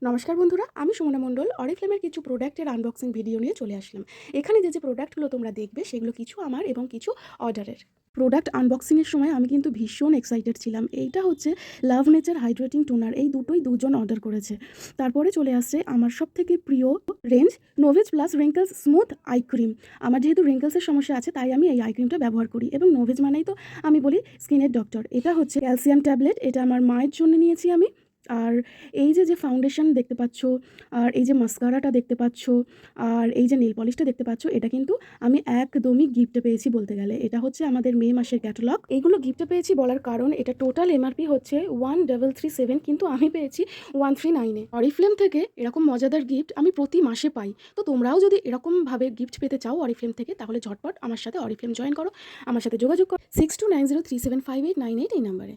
নমস্কার বন্ধুরা, আমি সুমনা মণ্ডল অরিফ্লেমের কিছু প্রোডাক্টের আনবক্সিং ভিডিও নিয়ে চলে আসলাম। এখানে যে প্রোডাক্টগুলো তোমরা দেখবে সেগুলো কিছু আমার এবং কিছু অর্ডারের। প্রোডাক্ট আনবক্সিংয়ের সময় আমি কিন্তু ভীষণ এক্সাইটেড ছিলাম। এইটা হচ্ছে লাভ নেচার হাইড্রেটিং টোনার, এই দুটোই দুজন অর্ডার করেছে। তারপরে চলে আসছে আমার সবথেকে প্রিয় range Novage plus wrinkles smooth eye cream. আমার যেহেতু রিঙ্কেলসের সমস্যা আছে তাই আমি এই আই ক্রিমটা ব্যবহার করি, এবং নোভেজ মানেই তো আমি বলি স্কিনের ডক্টর। এটা হচ্ছে ক্যালসিয়াম ট্যাবলেট, এটা আমার মায়ের জন্য নিয়েছি আমি। আর এই যে ফাউন্ডেশন দেখতে পাচ্ছ, আর এই যে মাস্কারাটা দেখতে পাচ্ছ, আর এই যে নেল পলিশটা দেখতে পাচ্ছ, এটা কিন্তু আমি একদমই গিফটে পেয়েছি বলতে গেলে। এটা হচ্ছে আমাদের মে মাসের ক্যাটালগ। এইগুলো গিফটে পেয়েছি বলার কারণ এটা টোটাল এমআরপি হচ্ছে 1337, কিন্তু আমি পেয়েছি 139-এ। অরিফ্লেম থেকে এরকম মজাদার গিফট আমি প্রতি মাসে পাই। তো তোমরাও যদি এরকমভাবে গিফট পেতে চাও অরিফ্লেম থেকে, তাহলে ঝটপট আমার সাথে অরিফ্লেম জয়েন করো, আমার সাথে যোগাযোগ করো 6290375898 এই নাম্বারে।